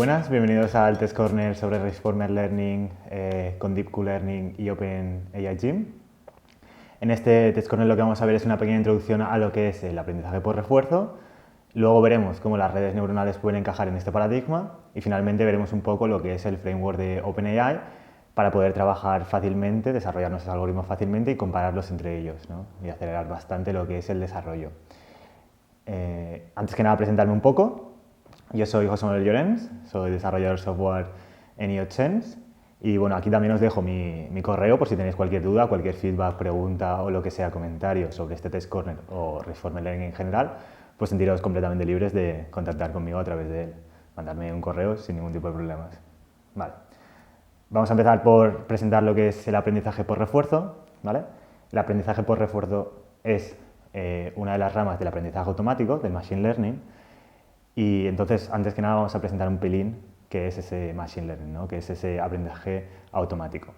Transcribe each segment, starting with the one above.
buenas, bienvenidos al Test Corner sobre Reinforcement Learning con DeepQ-Learning y OpenAI Gym. En este Test Corner lo que vamos a ver es una pequeña introducción a lo que es el aprendizaje por refuerzo. Luego veremos cómo las redes neuronales pueden encajar en este paradigma y finalmente veremos un poco lo que es el framework de OpenAI para poder trabajar fácilmente, desarrollar nuestros algoritmos fácilmente y compararlos entre ellos, ¿no? Y acelerar bastante lo que es el desarrollo. Antes que nada presentarme un poco. Yo soy José Manuel Llorens, soy desarrollador software en IoTSense y bueno, aquí también os dejo mi correo por si tenéis cualquier duda, cualquier feedback, pregunta o lo que sea, comentario sobre este Test Corner o Reinforcement Learning en general, pues sentiros completamente libres de contactar conmigo a través de él, mandarme un correo sin ningún tipo de problemas. Vale. Vamos a empezar por presentar lo que es el aprendizaje por refuerzo, ¿vale? El aprendizaje por refuerzo es una de las ramas del aprendizaje automático, del Machine Learning. Y entonces, antes que nada, vamos a presentar un pelín que es ese Machine Learning, ¿no? Que es ese aprendizaje automático.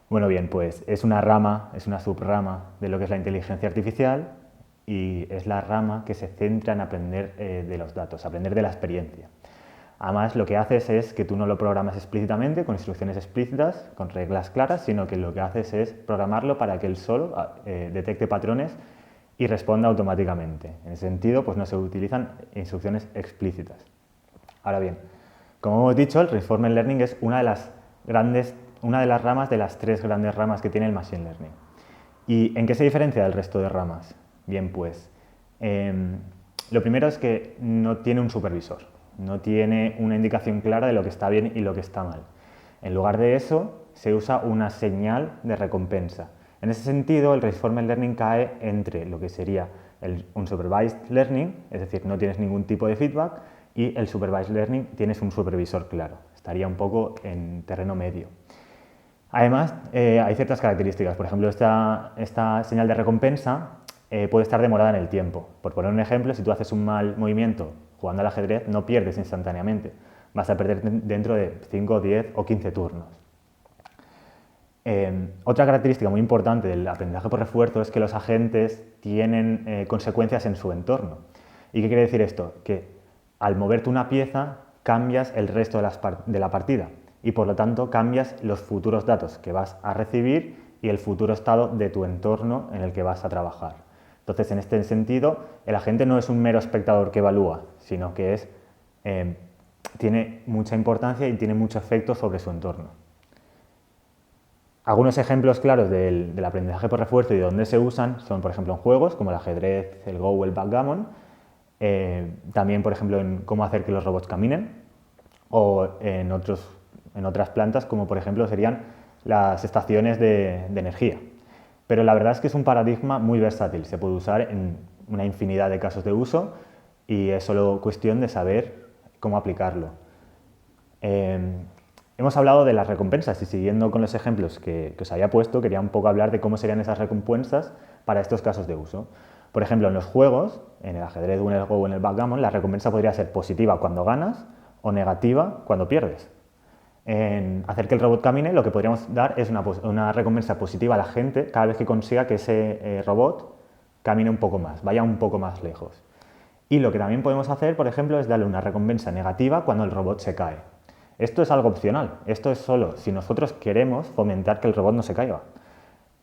Bueno, bien, pues es una rama, es una subrama de lo que es la inteligencia artificial y es la rama que se centra en aprender de los datos, aprender de la experiencia. Además, lo que haces es que tú no lo programas explícitamente, con instrucciones explícitas, con reglas claras, sino que lo que haces es programarlo para que él solo detecte patrones y responda automáticamente. En ese sentido, pues no se utilizan instrucciones explícitas. Ahora bien, como hemos dicho, el Reinforcement Learning es una de las ramas de las tres grandes ramas que tiene el Machine Learning. ¿Y en qué se diferencia del resto de ramas? Bien, pues lo primero es que no tiene un supervisor, no tiene una indicación clara de lo que está bien y lo que está mal. En lugar de eso, se usa una señal de recompensa. En ese sentido, el Reinforcement Learning cae entre lo que sería un Supervised Learning, es decir, no tienes ningún tipo de feedback, y el Supervised Learning tienes un supervisor claro. Estaría un poco en terreno medio. Además, hay ciertas características. Por ejemplo, esta señal de recompensa puede estar demorada en el tiempo. Por poner un ejemplo, si tú haces un mal movimiento jugando al ajedrez, no pierdes instantáneamente. Vas a perder dentro de 5, 10 o 15 turnos. Otra característica muy importante del aprendizaje por refuerzo es que los agentes tienen consecuencias en su entorno. ¿Y qué quiere decir esto? Que al moverte una pieza cambias el resto de la partida y por lo tanto cambias los futuros datos que vas a recibir y el futuro estado de tu entorno en el que vas a trabajar. Entonces, en este sentido, el agente no es un mero espectador que evalúa, sino que tiene mucha importancia y tiene mucho efecto sobre su entorno. Algunos ejemplos claros del aprendizaje por refuerzo y de dónde se usan son, por ejemplo, en juegos como el ajedrez, el Go o el backgammon. También, por ejemplo, en cómo hacer que los robots caminen o en otras plantas como, por ejemplo, serían las estaciones de energía. Pero la verdad es que es un paradigma muy versátil, se puede usar en una infinidad de casos de uso y es solo cuestión de saber cómo aplicarlo. Hemos hablado de las recompensas y siguiendo con los ejemplos que os había puesto, quería un poco hablar de cómo serían esas recompensas para estos casos de uso. Por ejemplo, en los juegos, en el ajedrez, en el Go o en el backgammon, la recompensa podría ser positiva cuando ganas o negativa cuando pierdes. En hacer que el robot camine, lo que podríamos dar es una recompensa positiva a la gente cada vez que consiga que ese robot camine un poco más, vaya un poco más lejos. Y lo que también podemos hacer, por ejemplo, es darle una recompensa negativa cuando el robot se cae. Esto es algo opcional, esto es solo si nosotros queremos fomentar que el robot no se caiga.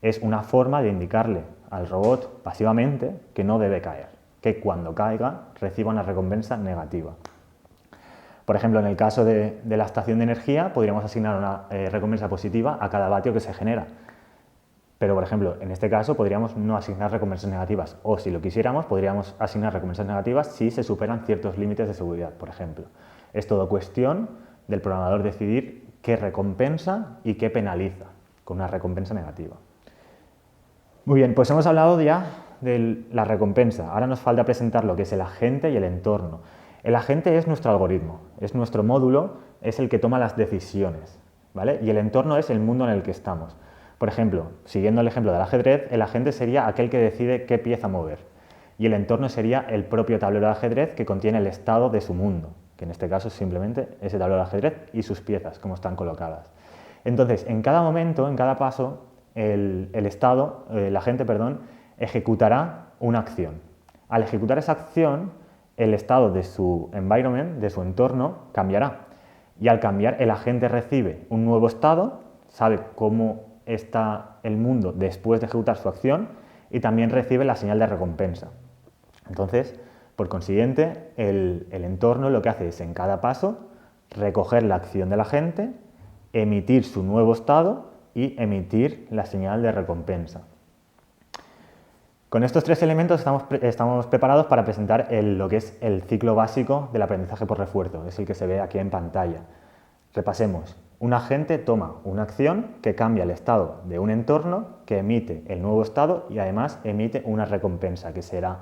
Es una forma de indicarle al robot pasivamente que no debe caer, que cuando caiga reciba una recompensa negativa. Por ejemplo, en el caso de la estación de energía, podríamos asignar una recompensa positiva a cada vatio que se genera. Pero, por ejemplo, en este caso podríamos no asignar recompensas negativas o, si lo quisiéramos, podríamos asignar recompensas negativas si se superan ciertos límites de seguridad, por ejemplo. Es todo cuestión del programador decidir qué recompensa y qué penaliza con una recompensa negativa. Muy bien, pues hemos hablado ya de la recompensa. Ahora nos falta presentar lo que es el agente y el entorno. El agente es nuestro algoritmo, es nuestro módulo, es el que toma las decisiones, ¿vale? Y el entorno es el mundo en el que estamos. Por ejemplo, siguiendo el ejemplo del ajedrez, el agente sería aquel que decide qué pieza mover. Y el entorno sería el propio tablero de ajedrez que contiene el estado de su mundo, que en este caso es simplemente ese tablero de ajedrez y sus piezas, como están colocadas. Entonces, en cada momento, en cada paso, el agente, ejecutará una acción. Al ejecutar esa acción, el estado de su environment, de su entorno, cambiará. Y al cambiar, el agente recibe un nuevo estado, sabe cómo está el mundo después de ejecutar su acción y también recibe la señal de recompensa. Entonces, por consiguiente, el entorno lo que hace es en cada paso recoger la acción del agente, emitir su nuevo estado y emitir la señal de recompensa. Con estos tres elementos estamos preparados para presentar lo que es el ciclo básico del aprendizaje por refuerzo, es el que se ve aquí en pantalla. Repasemos. Un agente toma una acción que cambia el estado de un entorno, que emite el nuevo estado y además emite una recompensa, que será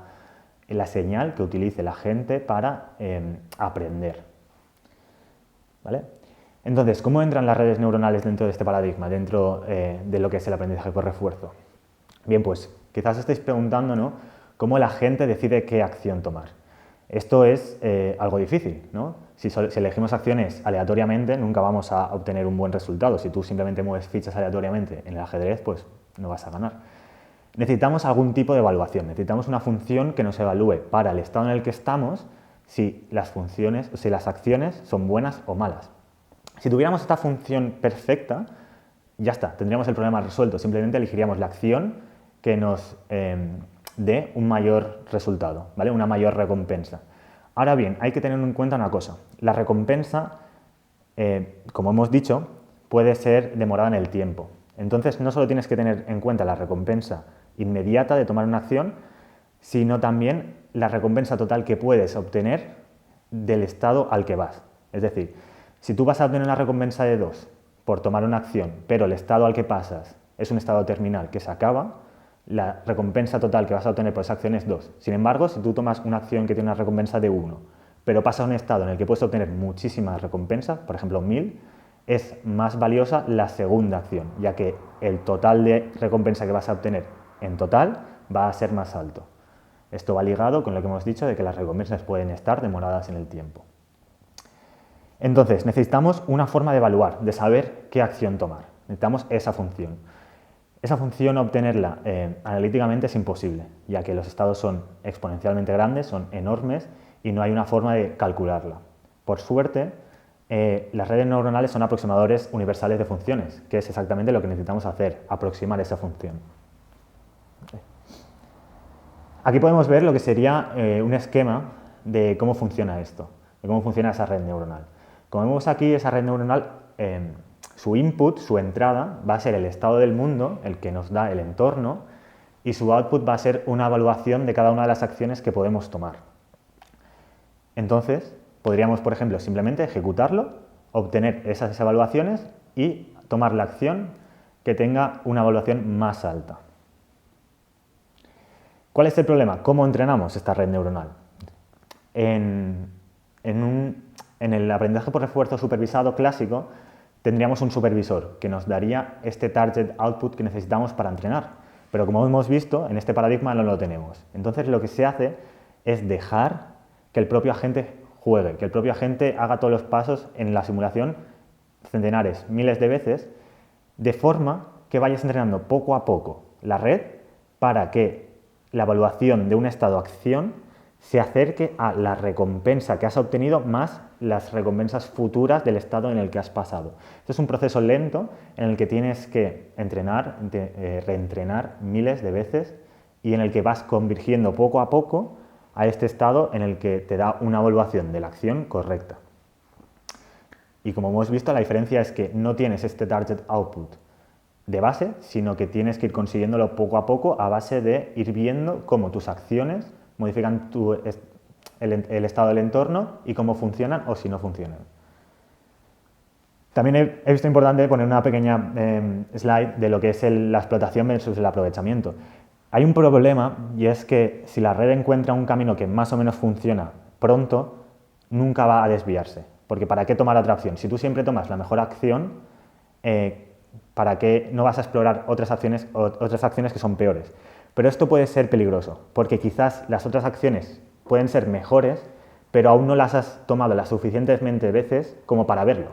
la señal que utilice el agente para aprender. ¿Vale? Entonces, ¿cómo entran las redes neuronales dentro de este paradigma, dentro de lo que es el aprendizaje por refuerzo? Bien, pues quizás estéis preguntando, ¿no?, cómo el agente decide qué acción tomar. Esto es algo difícil, ¿no? Si elegimos acciones aleatoriamente, nunca vamos a obtener un buen resultado. Si tú simplemente mueves fichas aleatoriamente en el ajedrez, pues no vas a ganar. Necesitamos algún tipo de evaluación, necesitamos una función que nos evalúe para el estado en el que estamos si las acciones son buenas o malas. Si tuviéramos esta función perfecta, ya está, tendríamos el problema resuelto, simplemente elegiríamos la acción que nos dé un mayor resultado, ¿vale? Una mayor recompensa. Ahora bien, hay que tener en cuenta una cosa, la recompensa, como hemos dicho, puede ser demorada en el tiempo. Entonces, no solo tienes que tener en cuenta la recompensa inmediata de tomar una acción, sino también la recompensa total que puedes obtener del estado al que vas. Es decir, si tú vas a obtener una recompensa de 2 por tomar una acción, pero el estado al que pasas es un estado terminal que se acaba, la recompensa total que vas a obtener por esa acción es 2. Sin embargo, si tú tomas una acción que tiene una recompensa de 1, pero pasa a un estado en el que puedes obtener muchísimas recompensas, por ejemplo 1000, es más valiosa la segunda acción, ya que el total de recompensa que vas a obtener en total va a ser más alto. Esto va ligado con lo que hemos dicho de que las recompensas pueden estar demoradas en el tiempo. Entonces, necesitamos una forma de evaluar, de saber qué acción tomar. Necesitamos esa función. Esa función obtenerla analíticamente es imposible, ya que los estados son exponencialmente grandes, son enormes y no hay una forma de calcularla. Por suerte, las redes neuronales son aproximadores universales de funciones, que es exactamente lo que necesitamos hacer, aproximar esa función. Aquí podemos ver lo que sería un esquema de cómo funciona esto, de cómo funciona esa red neuronal. Como vemos aquí, esa red neuronal, su input, su entrada, va a ser el estado del mundo, el que nos da el entorno, y su output va a ser una evaluación de cada una de las acciones que podemos tomar. Entonces, podríamos, por ejemplo, simplemente ejecutarlo, obtener esas evaluaciones y tomar la acción que tenga una evaluación más alta. ¿Cuál es el problema? ¿Cómo entrenamos esta red neuronal? En el aprendizaje por refuerzo supervisado clásico tendríamos un supervisor que nos daría este target output que necesitamos para entrenar. Pero como hemos visto, en este paradigma no lo tenemos. Entonces lo que se hace es dejar que el propio agente juegue, que el propio agente haga todos los pasos en la simulación centenares, miles de veces, de forma que vayas entrenando poco a poco la red para que la evaluación de un estado acción se acerque a la recompensa que has obtenido más las recompensas futuras del estado en el que has pasado. Este es un proceso lento en el que tienes que entrenar, reentrenar miles de veces y en el que vas convirtiendo poco a poco a este estado en el que te da una evaluación de la acción correcta. Y como hemos visto, la diferencia es que no tienes este target output de base, sino que tienes que ir consiguiéndolo poco a poco a base de ir viendo cómo tus acciones modifican el estado del entorno y cómo funcionan o si no funcionan. También he visto importante poner una pequeña slide de lo que es la explotación versus el aprovechamiento. Hay un problema y es que si la red encuentra un camino que más o menos funciona pronto, nunca va a desviarse. Porque ¿para qué tomar otra opción? Si tú siempre tomas la mejor acción, ¿para qué no vas a explorar otras acciones que son peores? Pero esto puede ser peligroso, porque quizás las otras acciones pueden ser mejores, pero aún no las has tomado las suficientemente veces como para verlo.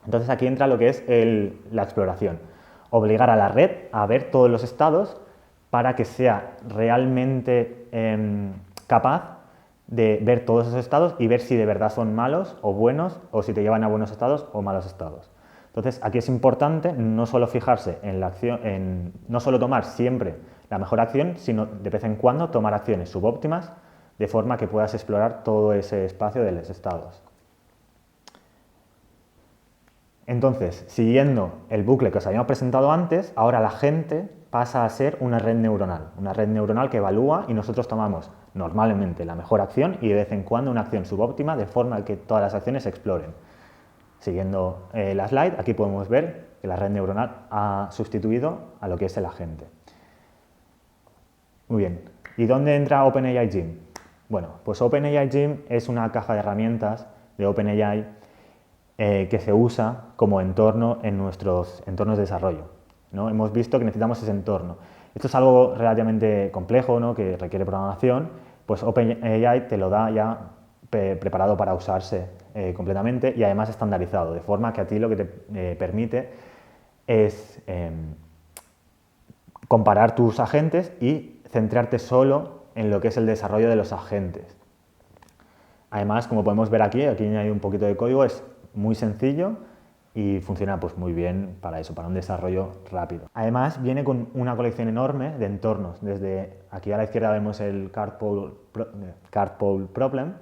Entonces aquí entra lo que es la exploración. Obligar a la red a ver todos los estados para que sea realmente capaz de ver todos esos estados y ver si de verdad son malos o buenos, o si te llevan a buenos estados o malos estados. Entonces, aquí es importante no solo fijarse en la acción, no solo tomar siempre la mejor acción, sino de vez en cuando tomar acciones subóptimas de forma que puedas explorar todo ese espacio de los estados. Entonces, siguiendo el bucle que os habíamos presentado antes, ahora la gente pasa a ser una red neuronal que evalúa y nosotros tomamos normalmente la mejor acción y de vez en cuando una acción subóptima de forma que todas las acciones se exploren. Siguiendo la slide, aquí podemos ver que la red neuronal ha sustituido a lo que es el agente. Muy bien, ¿y dónde entra OpenAI Gym? Bueno, pues OpenAI Gym es una caja de herramientas de OpenAI que se usa como entorno en nuestros entornos de desarrollo, ¿no? Hemos visto que necesitamos ese entorno. Esto es algo relativamente complejo, ¿no? Que requiere programación, pues OpenAI te lo da ya preparado para usarse completamente y además estandarizado, de forma que a ti lo que te permite es comparar tus agentes y centrarte solo en lo que es el desarrollo de los agentes. Además, como podemos ver aquí hay un poquito de código, es muy sencillo y funciona pues muy bien para eso, para un desarrollo rápido. Además, viene con una colección enorme de entornos. Desde aquí a la izquierda vemos el Carpool Problem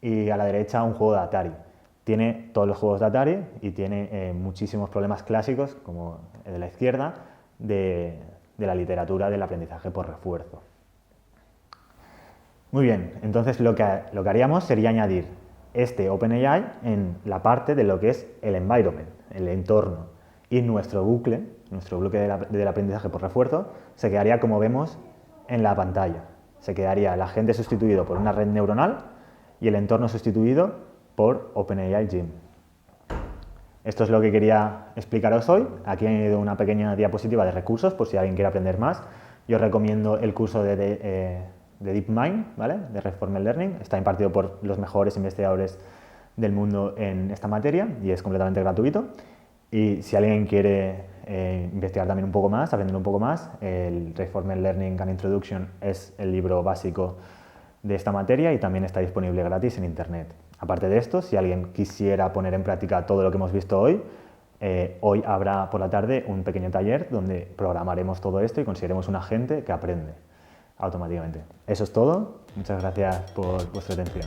y a la derecha un juego de Atari. Tiene todos los juegos de Atari y tiene muchísimos problemas clásicos, como el de la izquierda, de la literatura del aprendizaje por refuerzo. Muy bien, entonces lo que haríamos sería añadir este OpenAI en la parte de lo que es el environment, el entorno, y nuestro bucle del aprendizaje por refuerzo se quedaría como vemos en la pantalla. Se quedaría el agente sustituido por una red neuronal y el entorno sustituido por OpenAI Gym. Esto es lo que quería explicaros hoy. Aquí he añadido una pequeña diapositiva de recursos por si alguien quiere aprender más. Yo os recomiendo el curso de DeepMind, ¿vale? De Reinforcement Learning. Está impartido por los mejores investigadores del mundo en esta materia y es completamente gratuito. Y si alguien quiere investigar también un poco más, aprender un poco más, el Reinforcement Learning and Introduction es el libro básico de esta materia y también está disponible gratis en internet. Aparte de esto, si alguien quisiera poner en práctica todo lo que hemos visto hoy, hoy habrá por la tarde un pequeño taller donde programaremos todo esto y conseguiremos un agente que aprende automáticamente. Eso es todo. Muchas gracias por vuestra atención.